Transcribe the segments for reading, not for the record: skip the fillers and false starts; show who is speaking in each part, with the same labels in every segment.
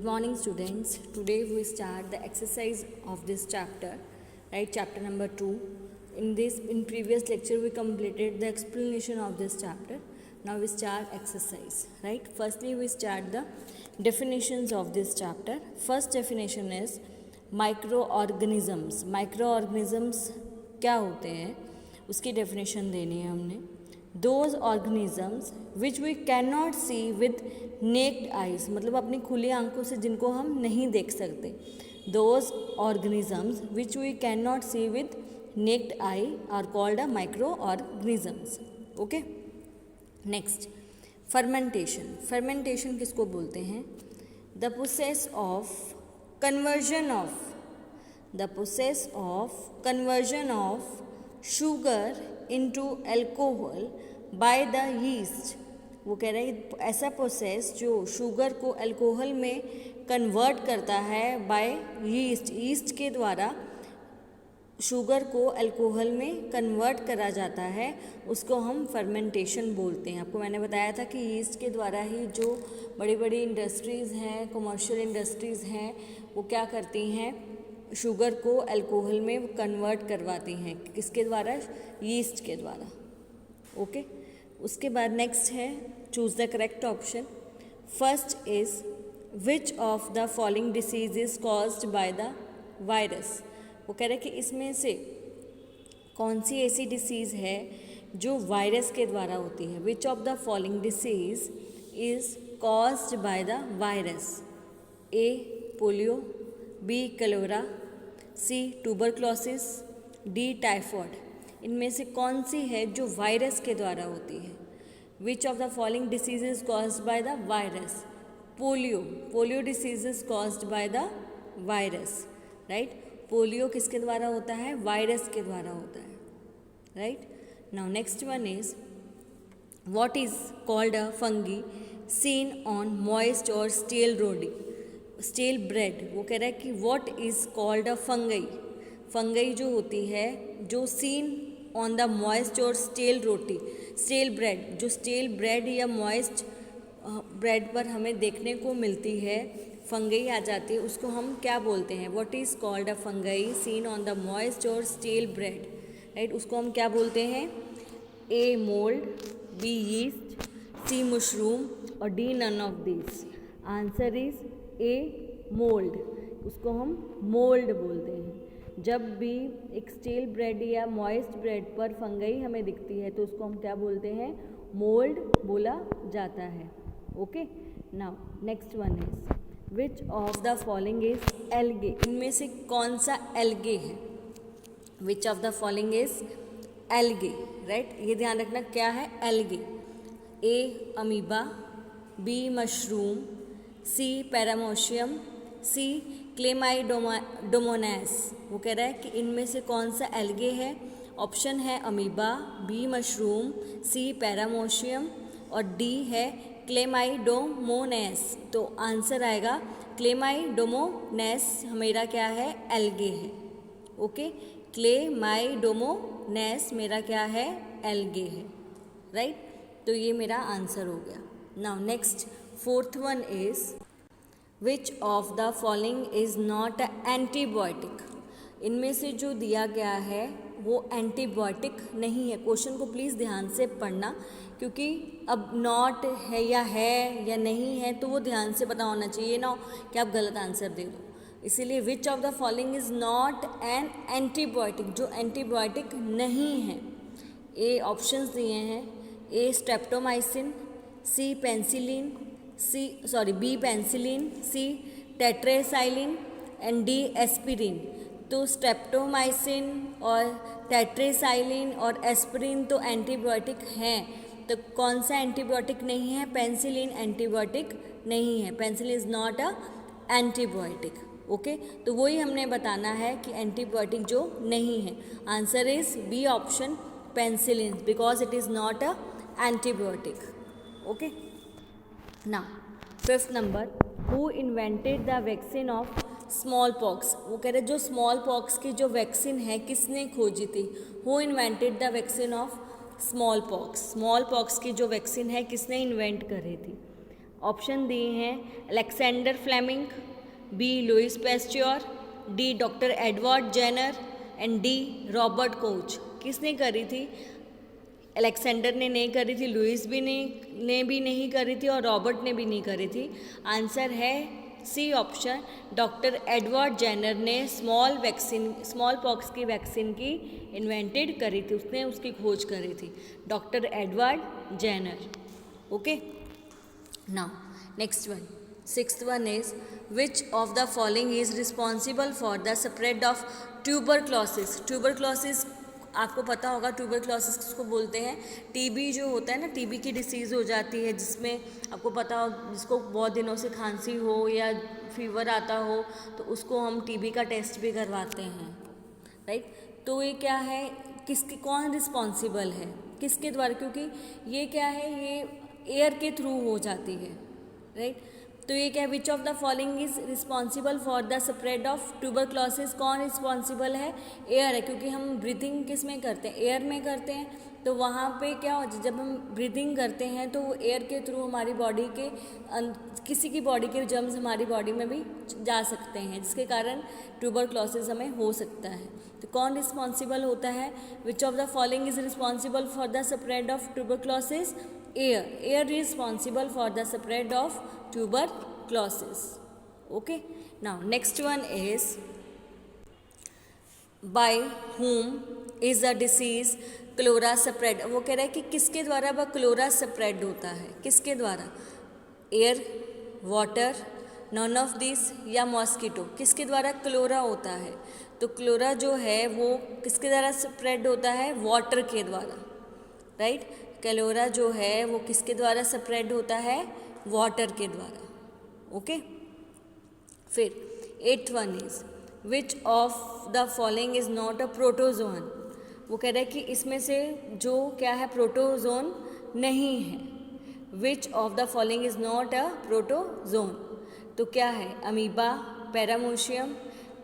Speaker 1: morning students. Today we start the exercise of this chapter, right? Chapter number 2. In previous lecture we completed the explanation of this chapter. Now we start exercise, right? Firstly we start the definitions of this chapter. First definition is microorganisms. Microorganisms क्या होते हैं उसकी definition देनी है हमने. Those organisms which we cannot see with naked eyes, मतलब अपनी खुली आंखों से जिनको हम नहीं देख सकते. Those organisms which we cannot see with naked eye are called a microorganisms. Okay. Next, fermentation. Fermentation किसको बोलते हैं? The process of conversion of sugar into alcohol by the yeast. वो कह रहे हैं ऐसा प्रोसेस जो शुगर को अल्कोहल में कन्वर्ट करता है बाय यीस्ट के द्वारा शुगर को अल्कोहल में कन्वर्ट करा जाता है, उसको हम फर्मेंटेशन बोलते हैं. आपको मैंने बताया था कि यीस्ट के द्वारा ही जो बड़ी बड़ी इंडस्ट्रीज़ हैं, कमर्शियल इंडस्ट्रीज़ हैं, वो क्या करती हैं, शुगर को अल्कोहल में कन्वर्ट करवाती हैं. किसके द्वारा? यीस्ट के द्वारा. ओके. उसके बाद नेक्स्ट है choose the correct option. First is which of the following disease is caused by the virus. वो कह रहे हैं कि इसमें से कौन सी ऐसी डिसीज़ है जो वायरस के द्वारा होती है. Which of the following disease is caused by the virus. A polio, B cholera, C tuberculosis, D typhoid. इनमें से कौन सी है जो वायरस के द्वारा होती है? Which of the following disease is caused by the virus. Polio disease is caused by the virus, right. Polio किसके द्वारा होता है? वायरस के द्वारा होता है, right. Now next one is what is called a fungi seen on moist or stale bread. वो कह रहा है कि what is called a fungi जो होती है जो seen on the moist or stale bread, जो स्टेल ब्रेड या मॉइस्ट ब्रेड पर हमें देखने को मिलती है, फंगई आ जाती है, उसको हम क्या बोलते हैं? What is called a fungi seen on the moist or stale bread, right. उसको हम क्या बोलते हैं? A mould, B yeast, C mushroom और D none of this. Answer is A mould. उसको हम मोल्ड बोलते हैं. जब भी एक स्टेल ब्रेड या मॉइस्ट ब्रेड पर फंगई हमें दिखती है तो उसको हम क्या बोलते हैं? मोल्ड बोला जाता है. Okay. Now next one is which of the following is algae. इनमें से कौन सा एल्गे है? Which of the following is algae, right. ये ध्यान रखना क्या है एल्गे. ए अमीबा, बी मशरूम, सी पैरामोशियम, सी क्लेमाइडोमोनास. वो कह रहा है कि इनमें से कौन सा एल्गे है. ऑप्शन है अमीबा, बी मशरूम, सी पैरामोशियम और डी है क्लेमाइडोमोनास. तो आंसर आएगा क्लेमाइडोमोनास. मेरा क्या है? एल्गे है. ओके. क्लेमाइडोमोनास मेरा क्या है? एल्गे है, राइट. तो ये मेरा आंसर हो गया. Now next fourth one is which of the following is not a antibiotic. इनमें से जो दिया गया है वो एंटीबायोटिक नहीं है. क्वेश्चन को प्लीज़ ध्यान से पढ़ना, क्योंकि अब नॉट है या नहीं है तो वो ध्यान से पता होना चाहिए ना कि आप गलत आंसर दे दो. इसीलिए which of the following is not an antibiotic, जो एंटीबायोटिक नहीं है. ए ऑप्शंस दिए हैं. A streptomycin, C penicillin, B penicillin, C tetracycline and D aspirin. तो स्ट्रेप्टोमाइसिन और टेट्रेसाइलिन और एस्पिरिन तो एंटीबायोटिक हैं. तो कौन सा एंटीबायोटिक नहीं है? पेंसिलिन एंटीबायोटिक नहीं है. Penicillin is not a antibiotic. Okay. तो वही हमने बताना है कि एंटीबायोटिक जो नहीं है. Answer is B option penicillin because it is not a antibiotic. Okay. Now, fifth number, who invented the vaccine of smallpox. वो कह रहे जो स्मॉल पॉक्स की जो वैक्सीन है किसने खोजी थी? Who invented the vaccine of small pox. Small pox की जो वैक्सीन है किसने इन्वेंट करी थी? ऑप्शन दिए हैं Alexander Fleming, B Louis Pasteur, D doctor Edward Jenner and D Robert Koch. किसने करी थी? अलेक्जेंडर ने नहीं करी थी, लुइस ने भी नहीं करी थी और रॉबर्ट ने भी नहीं करी थी। आंसर है C option, doctor Edward Jenner ने स्मॉल पॉक्स की वैक्सीन की इन्वेंटेड करी थी, उसने उसकी खोज करी थी, doctor Edward Jenner. Okay, now next one, sixth one is which of the following is responsible for the spread of tuberculosis. Tuberculosis आपको पता होगा, ट्यूबरक्लोसिस किसको बोलते हैं? टीबी जो होता है ना, टीबी की डिसीज़ हो जाती है जिसमें आपको पता हो, जिसको बहुत दिनों से खांसी हो या फीवर आता हो तो उसको हम टीबी का टेस्ट भी करवाते हैं, राइट। तो ये क्या है, कौन रिस्पॉन्सिबल है, किसके द्वारा? क्योंकि ये क्या है, ये एयर के थ्रू हो जाती है, राइट। तो ये क्या है, which of the following is responsible for the spread of tuberculosis? कौन रिस्पॉन्सिबल है? एयर है, क्योंकि हम ब्रीथिंग किस में करते हैं? एयर में करते हैं। तो वहाँ पे क्या हो, जब हम ब्रीथिंग करते हैं तो वो एयर के थ्रू हमारी बॉडी के किसी की बॉडी के जर्म्स हमारी बॉडी में भी जा सकते हैं, जिसके कारण ट्यूबरक्लोसिस हमें हो सकता है। तो कौन रिस्पॉन्सिबल होता है? Which of the following is responsible for the spread of tuberculosis? Air is responsible for the spread of tuberculosis. Okay, now next one is by whom is the disease cholera spread? वो कह रहा है कि किसके द्वारा वह क्लोरा spread होता है, किसके द्वारा? Air, water, none of this या मॉस्किटो? किसके द्वारा क्लोरा होता है? तो क्लोरा जो है वो किसके द्वारा स्प्रेड होता है? वाटर के द्वारा, राइट। क्लोरा जो है वो किसके द्वारा स्प्रेड होता है? वाटर के द्वारा। ओके, फिर eighth one is which of the following is not a protozoan? वो कह रहा है कि इसमें से जो क्या है, प्रोटोजोन नहीं है। Which of the following is not a protozoan? तो क्या है, अमीबा, पैरामोशियम,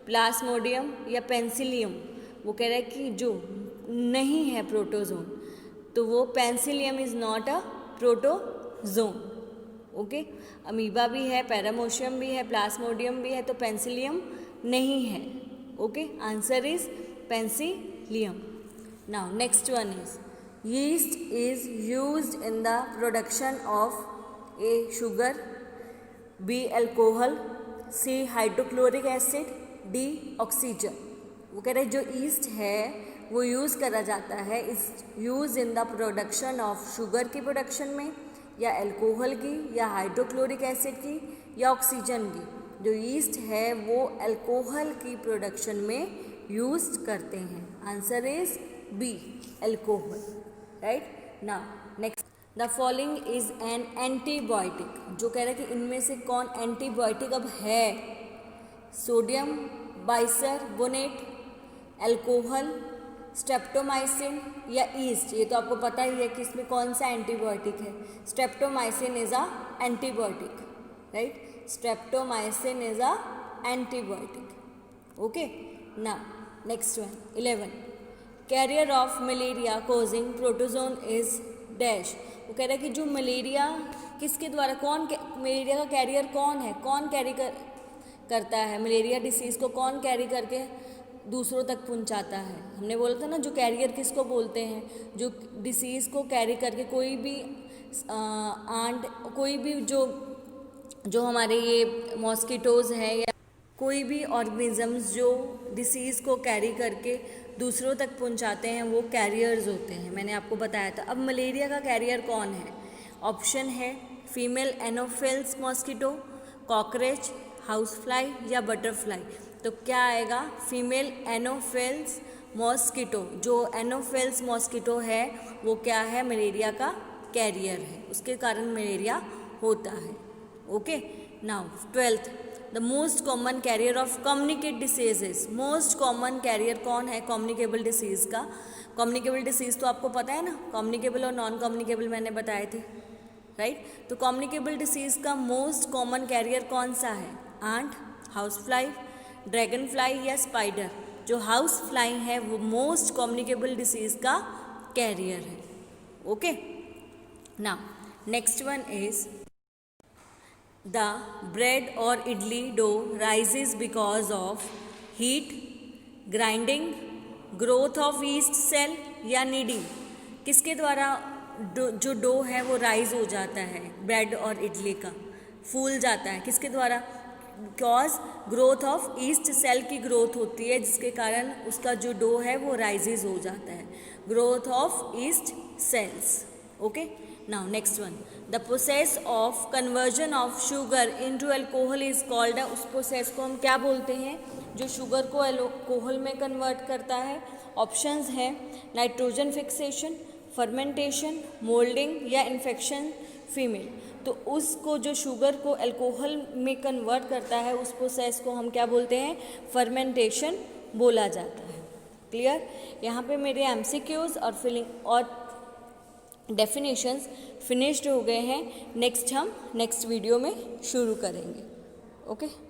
Speaker 1: प्लाज्मोडियम या पेंसिलियम? वो कह रहा है कि जो नहीं है प्रोटोजोन, तो वो penicillium is not a protozoan. Okay, amoeba भी है, पैरामोशियम भी है, प्लाज्मोडियम भी है, तो पेंसिलियम नहीं है। Okay, answer is penicillium. Now next one is yeast is used in the production of A sugar, B alcohol, C hydrochloric acid, D oxygen. वो कह रहे हैं जो ईस्ट है वो यूज़ करा जाता है, is use in the production of sugar की प्रोडक्शन में, या अल्कोहल की, या हाइड्रोक्लोरिक एसिड की, या ऑक्सीजन की। जो ईस्ट है वो अल्कोहल की प्रोडक्शन में यूज करते हैं। Answer is B, alcohol, right. Now next, the following is an antibiotic. जो कह रहा है कि इनमें से कौन एंटीबायोटिक अब है? सोडियम बाइसरबोनेट, अल्कोहल, स्ट्रेप्टोमाइसिन या ईस्ट? ये तो आपको पता ही है कि इसमें कौन सा एंटीबायोटिक है। Streptomycin is a antibiotic, right. Streptomycin is a antibiotic. Okay, now next one 11, carrier of malaria causing protozoan is dash. वो कह रहा है कि जो मलेरिया किसके द्वारा, मलेरिया का कैरियर कौन है, कौन कैरी करता है मलेरिया डिसीज़ को, कौन कैरी करके दूसरों तक पहुंचाता है? हमने बोला था ना, जो कैरियर किसको बोलते हैं, जो डिसीज़ को कैरी करके कोई भी कोई भी जो हमारे ये मॉस्किटोज़ हैं या कोई भी ऑर्गेनिजम्स जो डिसीज़ को कैरी करके दूसरों तक पहुंचाते हैं, वो कैरियर्स होते हैं। मैंने आपको बताया था। अब मलेरिया का कैरियर कौन है? ऑप्शन है female Anopheles mosquito, cockroach, house fly या बटरफ्लाई। तो क्या आएगा? Female Anopheles mosquito. जो एनोफिल्स मॉस्किटो है वो क्या है? मलेरिया का कैरियर है, उसके कारण मलेरिया होता है। Okay, now 12th, the most common carrier of communicate diseases. Most common carrier कौन है कम्युनिकेबल डिसीज़ का? कम्युनिकेबल डिसीज़ तो आपको पता है ना, कम्युनिकेबल और नॉन कम्युनिकेबल मैंने बताए थे, राइट। तो कम्युनिकेबल डिसीज़ का मोस्ट कॉमन कैरियर कौन सा है? Ant, housefly, dragonfly या स्पाइडर? जो हाउस फ्लाई है वो मोस्ट कम्युनिकेबल डिसीज़ का कैरियर है। Okay, now next one is The bread or idli dough rises because of heat, grinding, growth of yeast cell या kneading. किसके द्वारा जो डो है वो राइज हो जाता है, ब्रेड और इडली का फूल जाता है, किसके द्वारा? Because growth of yeast cell की ग्रोथ होती है जिसके कारण उसका जो डो है वो राइजेज हो जाता है, growth of east sales. Okay, now next one, the process of conversion of sugar into alcohol is called. उस प्रोसेस को हम क्या बोलते हैं जो शुगर को अल्कोहल में कन्वर्ट करता है? ऑप्शंस हैं नाइट्रोजन फिक्सेशन, फर्मेंटेशन, मोल्डिंग या इन्फेक्शन फीमेल. तो उसको जो शुगर को अल्कोहल में कन्वर्ट करता है उस प्रोसेस को हम क्या बोलते हैं? फर्मेंटेशन बोला जाता है. क्लियर? यहाँ पे मेरे एमसीक्यूज और फिलिंग और डेफिनेशंस फिनिश्ड हो गए हैं. नेक्स्ट हम नेक्स्ट वीडियो में शुरू करेंगे. ओके.